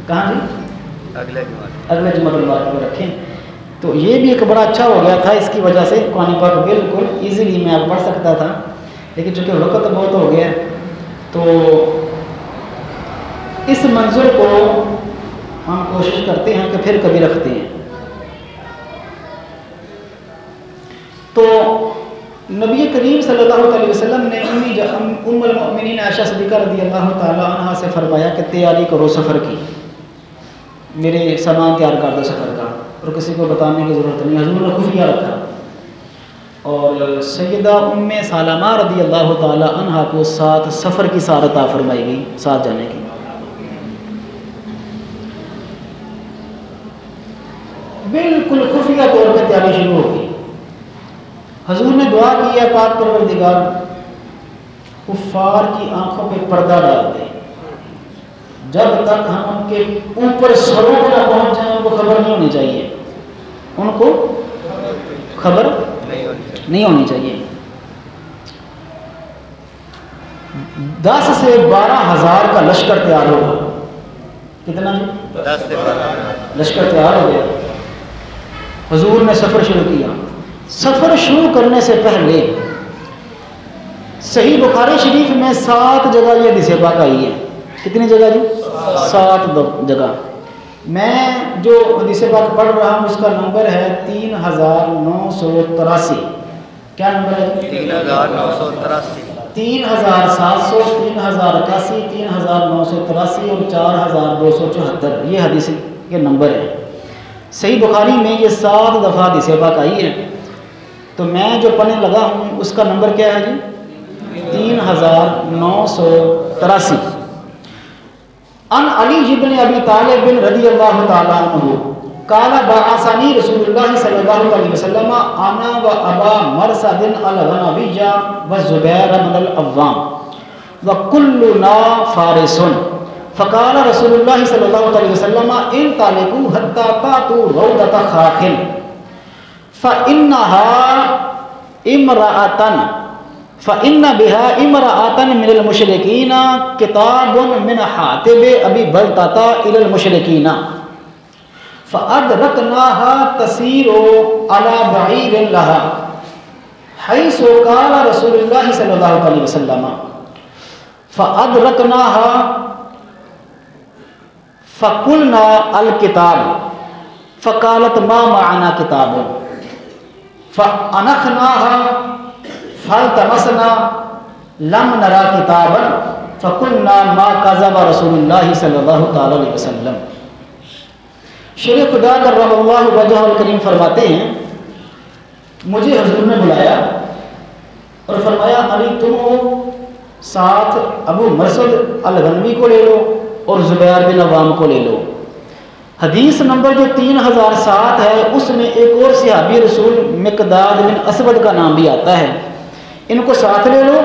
[SPEAKER 2] کہاں جی؟ اگلے جمعہ المبارک میں رکھیں. تو یہ بھی ایک بڑا اچھا ہو گیا تھا, اس کی وجہ سے قرآن پاک بالکل ایزیلی میں اب پڑھ سکتا تھا, لیکن چونکہ وقت بہت ہو گیا تو اس منظر کو ہم کوشش کرتے ہیں کہ پھر کبھی رکھتے ہیں. تو نبی کریم صلی اللہ علیہ وسلم نے ام المؤمنین عائشہ صدیقہ رضی اللہ تعالی عنہا سے فرمایا کہ تیاری کرو سفر کی, میرے سامان تیار کر دو سفر کا, اور کسی کو بتانے کی ضرورت نہیں. حضور نے خفیہ رکھا. اور سیدہ ام سلمہ رضی اللہ تعالی عنہا کو ساتھ سفر کی سعادت عطا فرمائی گئی, ساتھ جانے کی. بالکل خفیہ طور پہ تیاری شروع ہو گئی. حضور نے دعا کی ہے پاک پروردگار کفار کی آنکھوں پہ پردہ ڈال دے, جب تک ہم ان کے اوپر سروں پہ نہ پہنچ جائیں ان کو خبر نہیں ہونی چاہیے, ان کو خبر نہیں ہونی چاہیے. 10 سے 12 ہزار کا لشکر تیار ہوگا. کتنا جی؟
[SPEAKER 3] 10 سے 12
[SPEAKER 2] لشکر تیار ہو گیا. حضور نے سفر شروع کیا. سفر شروع کرنے سے پہلے صحیح بخاری شریف میں 7 جگہ یہ حدیث پاک آئی ہے. کتنی جگہ جی؟ 7 جگہ. میں جو حدیث پاک پڑھ رہا ہوں اس کا نمبر ہے 3983. کیا نمبر ہے؟
[SPEAKER 3] 3983
[SPEAKER 2] 3700 3081 3983 اور 4274 یہ حدیث کے نمبر ہیں۔ صحیح بخاری میں یہ 7 دفعہ حدیث پاک آئی ہے، تو میں جو پڑھنے لگا ہوں اس کا نمبر کیا ہے جی؟ 3983۔ ان علی بن ابی طالب رضی اللہ تعالی عنہ قال بعثني رسول الله صلی اللہ علیہ وسلم انا و ابا مرصد الغنوی والزبیر بن العوام وكلنا فارس فقال رسول الله صلی اللہ علیہ وسلم انطلقوا حتى تاتوا روضة خاخ فإنها فإن بها امرأة من المشركين كتاب من حاتب أبي بلتة إلى المشركين فأدركناها تسير على بعير لها حيث قال رسول الله صلى الله عليه وسلم فأدركناها فقلنا الكتاب فقالت ما معنا كتاب فأنخناها فالتمسنا لم نرى کتابا فقلنا ما كذب رسول اللہ صلی اللہ علیہ وسلم۔ شیخ خدا کرم اللہ وجہہ الکریم فرماتے ہیں مجھے حضور نے بلایا اور فرمایا علی تم ہو، ساتھ ابو مرصد الغنوی کو لے لو اور زبیر بن عوام کو لے لو۔ حدیث نمبر جو 3007 ہے اس میں ایک اور صحابی رسول مقداد بن اسود کا نام بھی آتا ہے، ان کو ساتھ لے لو۔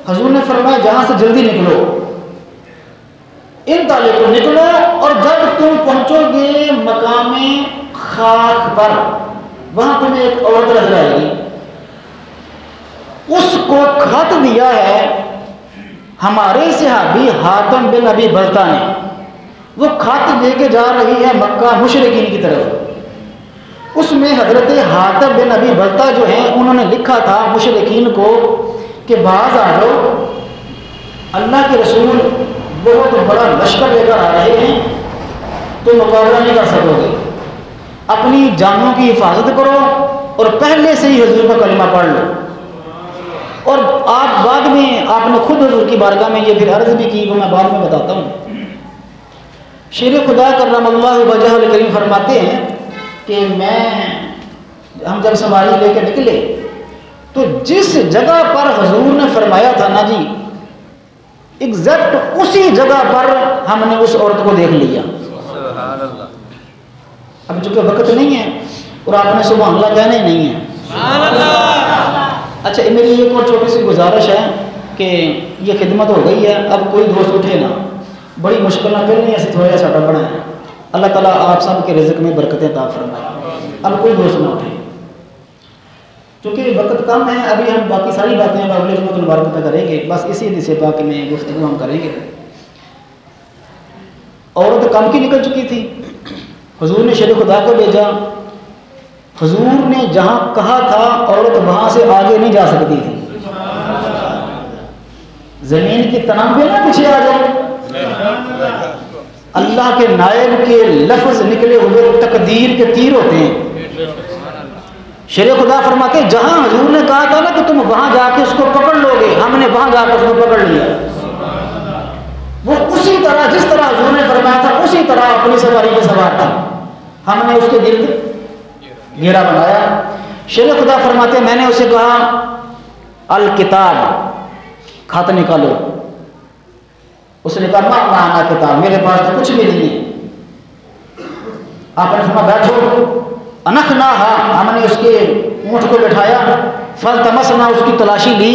[SPEAKER 2] حضور نے فرمایا جہاں سے جلدی نکلو، ان تالے کو نکلو، اور جب تم پہنچو گے مقام خاک پر وہاں تمہیں ایک عورت نظر آئے گی، اس کو خط دیا ہے ہمارے صحابی حاتم بن ابی بلتہ نے، وہ خط لے کے جا رہی ہے مکہ مشرکین کی طرف۔ اس میں حضرت حاتم بن ابی بلتہ جو ہیں انہوں نے لکھا تھا مشرکین کو کہ باز آ جاؤ، اللہ کے رسول بہت بڑا لشکر لے کر آ رہے ہیں، تو مقابلہ نہیں کر سکو گے، اپنی جانوں کی حفاظت کرو اور پہلے سے ہی حضور کا کلمہ پڑھ لو۔ اور آپ بعد میں آپ نے خود حضور کی بارگاہ میں یہ پھر عرض بھی کی، وہ میں بعد میں بتاتا ہوں۔ شیر خدا کرم اللہ وجہ الکریم فرماتے ہیں کہ ہم جب سواری لے کے نکلے تو جس جگہ پر حضور نے فرمایا تھا نا جی، ایگزیکٹ اسی جگہ پر ہم نے اس عورت کو دیکھ لیا۔
[SPEAKER 3] سبحان اللہ۔
[SPEAKER 2] اب چونکہ وقت نہیں ہے اور آپ نے سبحان اللہ کہنا ہی نہیں ہے۔ اچھا میری ایک اور چھوٹی سی گزارش ہے کہ یہ خدمت ہو گئی ہے، اب کوئی دوست اٹھے نا، بڑی مشکل نہ کرنی ایسے تھوڑا سا بڑا ہے، اللہ تعالیٰ آپ سب کے رزق میں برکتیں عطا فرمائے۔ اب کوئی دوست نہ اٹھے چونکہ وقت کم ہے، ابھی ہم باقی ساری باتیں اگلے جمعہ المبارک پہ کریں گے، بس اسی حدیث پاک میں گفتگو ہم کریں گے۔ عورت کم کی نکل چکی تھی، حضور نے شیر خدا کو بھیجا، حضور نے جہاں کہا تھا عورت وہاں سے آگے نہیں جا سکتی تھی، زمین کی تناب پہ نہ پیچھے آ جائے، اللہ کے نائب کے لفظ نکلے ہوئے تقدیر کے تیر ہوتے ہیں۔ شیر خدا فرماتے جہاں حضور نے کہا تھا نا کہ تم وہاں جا کے اس کو پکڑ لو گے، ہم نے وہاں جا کے اس کو پکڑ لیا۔ وہ اسی طرح جس طرح حضور نے فرمایا تھا اسی طرح اپنی سواری پہ سوار تھا، ہم نے اس کے گرد گھیرا بنایا۔ شیر خدا فرماتے میں نے اسے کہا الکتاب، خط نکالو۔ اس نے کہا مانا کتاب، میرے پاس تو کچھ بھی نہیں ہے۔ آپ نے فرمایا بیٹھو، انخناہا، ہم نے اس کے اونٹ کو بٹھایا، فالتمسنا، اس کی تلاشی لی،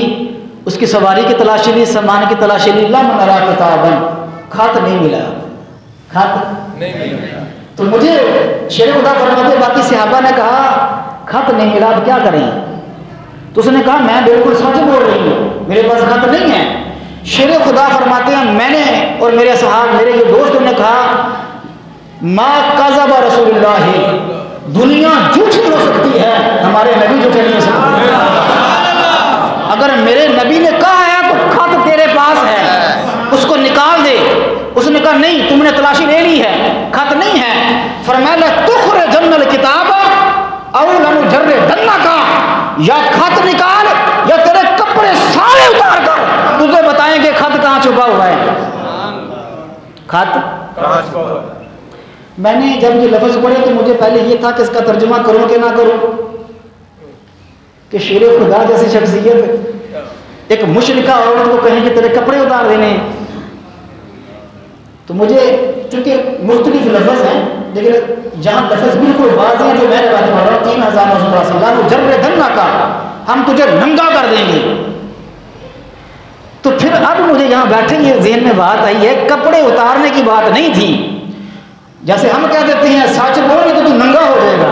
[SPEAKER 2] اس کی سواری کی تلاشی لی، سامان کی تلاشی لی، لم نرا کتابا، خط نہیں ملا، خط نہیں ملا۔ تو مجھے شیر خدا فرماتے باقی صحابہ نے کہا خط نہیں ملا، اب کیا کریں؟ تو اس نے کہا میں بالکل سچ بول رہی ہوں، میرے پاس خط نہیں ہے۔ شیر خدا فرماتے ہیں میں نے اور میرے صحاب میرے جو دوستوں نے کہا ما کذب رسول اللہ، دنیا جھوٹی ہو سکتی ہے، ہمارے نبی جھوٹے نہیں ہو سکتے۔ اگر میرے نبی نے کہا ہے تو خط تیرے پاس ہے، اس کو نکال دے۔ اس نے کہا نہیں، تم نے تلاشی لے لی ہے، خط نہیں ہے۔ فرمایا لَتُخْرِجَنَّ الْكِتَابَ أَوْ لَنُجَرِّدَنَّكَ، یا خط نکال یا تیرے کپڑے سارے اتار کر تجھے بتائیں گے خط کہاں چھپا ہوا ہے. خط میں نے جب یہ لفظ پڑھے تو مجھے پہلے یہ تھا کہ اس کا ترجمہ کروں کہ نہ کروں کہ شیر خدا جیسی شخصیت ایک مشرکہ عورت کو کہیں کہ تیرے کپڑے اتار دینے. تو مجھے چونکہ مختلف لفظ ہیں لیکن جہاں لفظ بالکل واضح ہیں جو میں نے بات پڑھ رہا ہوں 3983 لا جر دھننا کا ہم تجھے ننگا کر دیں گے. تو پھر اب مجھے یہاں بیٹھے یہ ذہن میں بات آئی ہے کپڑے اتارنے کی بات نہیں تھی. جیسے ہم کہہ دیتے ہیں سچ بول تو ننگا ہو جائے گا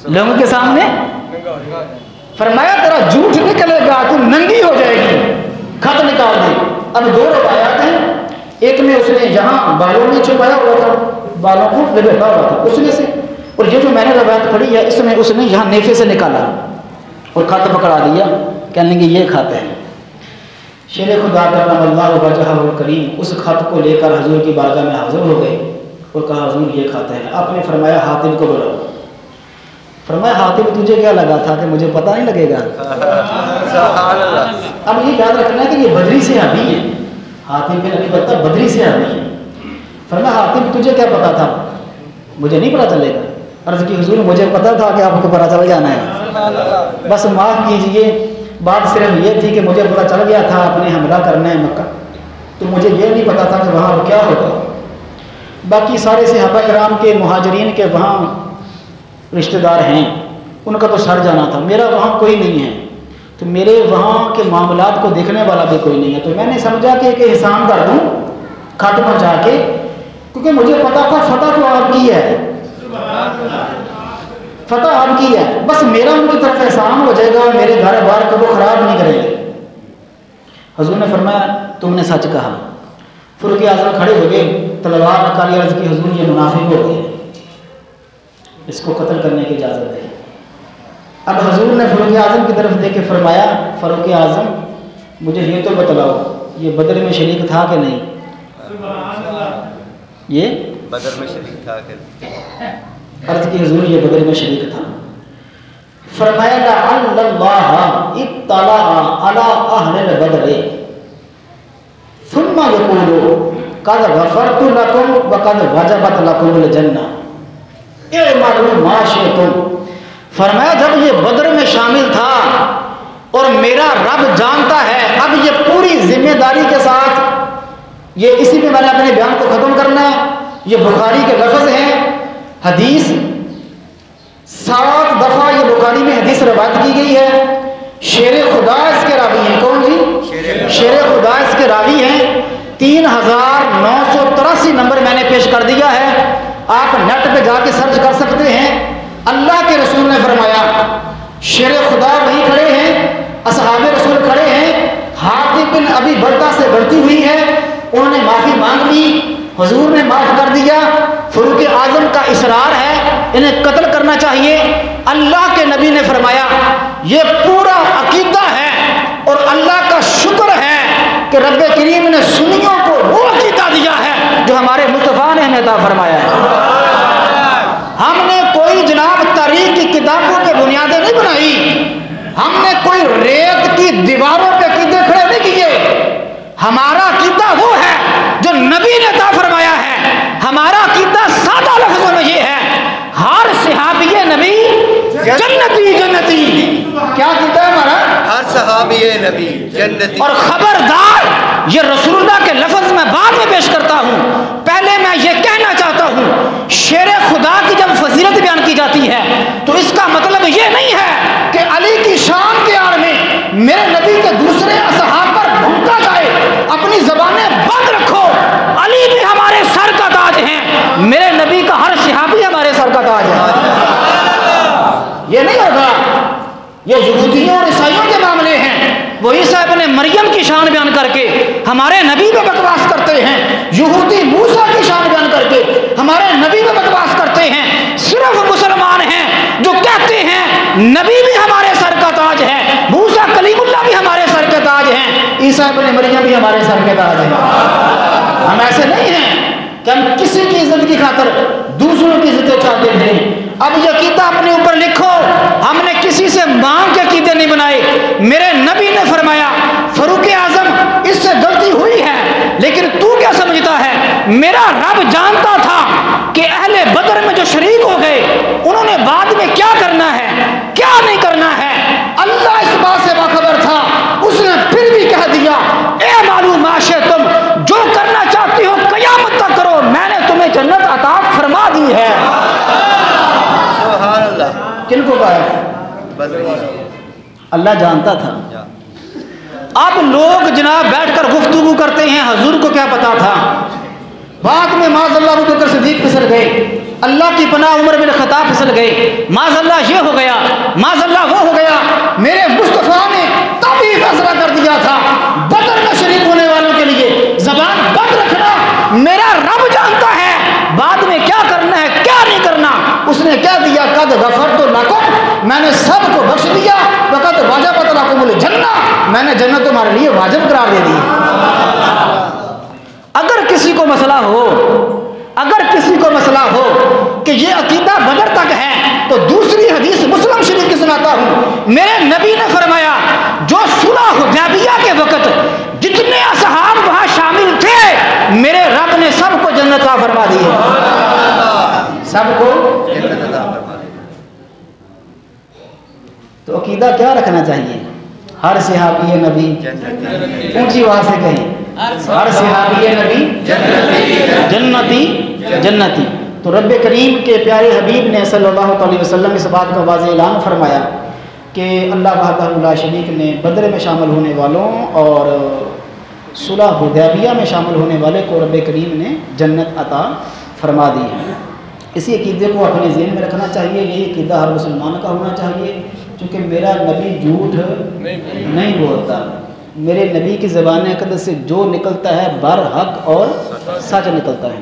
[SPEAKER 2] لوگوں کے سامنے. فرمایا تیرا جھوٹ نکلے گا تو ننگی ہو جائے گی. خط نکال دے. اب دو روایات ہیں. ایک میں اس نے جہاں بالوں میں چھپایا ہوا تھا بالوں کو لپیٹا ہوا تھا اس میں سے, اور یہ جو میں نے روایت پڑھی ہے اس میں اس نے یہاں نیفے سے نکالا اور خط پکڑا دیا کہنے کہ یہ خط ہے. شیر خدا کرم اللہ وجہہ الکریم اس خط کو لے کر حضور کی بارگاہ میں حاضر ہو گئے اور کہا حضور یہ خط ہے. آپ نے فرمایا حاتم کو بلاؤ. فرمایا حاتم تجھے کیا لگا تھا کہ مجھے پتہ نہیں لگے گا. اب یہ یاد رکھنا ہے کہ یہ بدری سے آبی ہے. حاتم بن ابی بلتع بدری سے آبی ہے. فرمایا حاتم تجھے کیا پتا تھا مجھے نہیں پتا چلے گا. عرض کی حضور مجھے پتا تھا کہ آپ کو پتا چل جانا ہے بس معاف کیجئے بات صرف یہ تھی کہ مجھے پتا چل گیا تھا آپ نے حملہ کرنا ہے مکہ تو مجھے یہ نہیں پتا تھا کہ وہاں کیا ہوگا. باقی سارے صحابہ کرام کے مہاجرین کے وہاں رشتہ دار ہیں ان کا تو سر جانا تھا. میرا وہاں کوئی نہیں ہے تو میرے وہاں کے معاملات کو دیکھنے والا بھی کوئی نہیں ہے. تو میں نے سمجھا کہ ایک احسان کر دوں خط پہنچا کے کیونکہ مجھے پتا تھا فتح تو آپ کی ہے فتح آپ کی ہے بس میرا ان کی طرف احسان ہو جائے گا میرے گھر بار کو وہ خراب نہیں کریں گے. حضور نے فرمایا تم نے سچ کہا. فاروق اعظم کھڑے ہو گئے تلوار نکالی عرض کی حضور یہ منافق ہو گئے اس کو قتل کرنے کی اجازت ہے. اب حضور نے فاروق اعظم کی طرف دیکھ کے فرمایا فاروق اعظم مجھے یہ تو بتلاؤ یہ بدر میں شریک تھا کہ نہیں. یہ
[SPEAKER 3] بدر میں شریک تھا کہ
[SPEAKER 2] عرض کی حضور یہ بدر میں شریک تھا. فرمایا لعل اللہ اطلع علی اہل البدر ثم یقول قد غفرت لکم وقد وجبت لکم الجنہ اعملوا ما شئتم. فرمایا جب یہ بدر میں شامل تھا اور میرا رب جانتا ہے اب یہ پوری ذمہ داری کے ساتھ یہ اسی میں میں نے اپنے بیان کو ختم کرنا ہے. یہ بخاری کے لفظ ہیں حدیث 7 دفعہ یہ بخاری میں حدیث روایت کی گئی ہے. شیر خدا اس کے راوی ہیں. کون جی شیر خدا اس کے راوی ہیں. 3983 نمبر میں نے پیش کر دیا ہے. آپ نیٹ پہ جا کے سرچ کر سکتے ہیں. اللہ کے رسول نے فرمایا شیر خدا وہیں کھڑے ہیں اصحاب رسول کھڑے ہیں. حاتم بن ابی بلتع سے غلطی ہوئی ہے انہوں نے معافی مانگ لی حضور نے معاف کر دیا. فاروق اعظم کا اصرار ہے انہیں قتل کرنا چاہیے. اللہ کے نبی نے فرمایا یہ پورا عقیدہ ہے اور اللہ کا شکر ہے کہ رب کریم نے سنیوں کو وہ عقیدہ دیا ہے جو ہمارے مصطفیٰ نے ہمیں عطا فرمایا ہے. ہم نے کوئی جناب تاریخ کی کتابوں پہ بنیادیں نہیں بنائی. ہم نے کوئی ریت کی دیواروں پہ عقیدے کھڑے نہیں کیے. ہمارا عقیدہ وہ ہے جو نبی نے عطا فرمایا ہے. ہمارا عقیدہ سادہ لفظوں میں یہ ہے ہر صحابی نبی جنتی جنتی. کیا عقیدہ ہے ہمارا
[SPEAKER 3] ہر صحابی نبی جنتی.
[SPEAKER 2] اور خبردار یہ رسول اللہ کے لفظ میں بعد میں پیش کرتا ہوں. پہلے میں یہ کہنا چاہتا ہوں شیر خدا کی جب فضیلت بیان کی جاتی ہے تو اس کا مطلب یہ نہیں ہے کہ علی کی شان کے آڑ میں میرے نبی کے دوسرے اصحاب پر بھونکا جائے. اپنی زبانیں بند رکھو. علی بھی ہمارے سر کا تاج ہیں. میرے نبی کا ہر صحابی ہمارے سر کا تاج ہے. یہ نہیں ہوگا. یہ یہودیوں اور عیسائیوں کے معاملے ہیں. وہ عیسیٰ ابن مریم کی شان بیان کر کے ہمارے نبی پہ بکواس کرتے ہیں. یہودی موسیٰ کی شان بیان کر کے ہمارے نبی پہ بکواس کرتے ہیں. صرف مسلمان ہیں جو کہتے ہیں نبی بھی ہمارے سر کا تاج ہے, موسیٰ کلیم اللہ بھی ہمارے سر کے تاج ہیں, عیسیٰ ابن مریم بھی ہمارے سر کے تاج ہیں. ہم ایسے نہیں ہیں کہ ہم کسی کی عزت کی خاطر دوسروں کی عزتیں چاہتے ہیں۔ اب یہ عقیدہ اپنے اوپر لکھو، ہم نے کسی سے مانگ کے عقیدے نہیں بنائے۔ میرے نبی نے فرمایا فاروق اعظم اس سے غلطی ہوئی ہے، لیکن تو کیا سمجھتا ہے؟ میرا رب جانتا تھا کہ اہل بدر میں جو شریک ہو گئے انہوں نے بعد میں کیا کرنا ہے کیا نہیں کرنا ہے، اللہ اس بات سے باخبر تھا، اس نے پھر بھی کہہ دیا اے معلوم معاشے تم جو کرنا چاہتی ہو قیامت تک کرو، میں نے تمہیں جنت عطا فرما دی ہے۔
[SPEAKER 3] سبحان اللہ۔
[SPEAKER 2] کن کو کہا ہے؟ اللہ جانتا تھا۔ اب لوگ جناب بیٹھ کر گفتگو کرتے ہیں حضور کو کیا پتا تھا، بعد میں معاذ اللہ ابو بکر صدیق پھسل گئے، اللہ کی پناہ عمر بن خطاب پھسل گئے، معاذ اللہ یہ ہو گیا، معاذ اللہ وہ ہو گیا۔ میرے مصطفیٰ نے تب ہی فیصلہ کر دیا تھا بدر میں شریک ہونے والوں کے لیے زبان بند رکھنا، میرا رب جانتا ہے بعد میں کیا کرنا ہے کیا نہیں کرنا۔ اس نے کہہ دیا قد غفرت لکم، میں نے سب کو بخش دیا، وقت واجبت لکم الجنہ، میں نے جنت تمہارے لیے واجب قرار دے دی۔ اگر کسی کو مسئلہ ہو کہ یہ عقیدہ بدر تک ہے تو دوسری حدیث مسلم شریف کی سناتا ہوں۔ میرے نبی نے فرمایا جو صلح حدیبیہ کے وقت جتنے اصحاب وہاں شامل تھے میرے رب نے سب کو جنت عطا فرما دی ہے، سب کو
[SPEAKER 3] جنت عطا فرما دی۔
[SPEAKER 2] تو عقیدہ کیا رکھنا چاہیے؟ ہر صحابی نبی، اونچی آواز سے کہیں ہر صحابی نبی جنتی جنتی۔ تو رب کریم کے پیارے حبیب نے صلی اللہ علیہ وسلم اس بات کا واضح اعلان فرمایا کہ اللہ وحدہ لا شریک نے بدر میں شامل ہونے والوں اور صلح حدیبیہ میں شامل ہونے والے کو رب کریم نے جنت عطا فرما دی ہے۔ اسی عقیدے کو اپنے ذہن میں رکھنا چاہیے، یہی عقیدہ ہر مسلمان کا ہونا چاہیے، چونکہ میرا نبی جھوٹ نہیں بولتا، میرے نبی کی زبان اقدس سے جو نکلتا ہے برحق اور سچ نکلتا ہے۔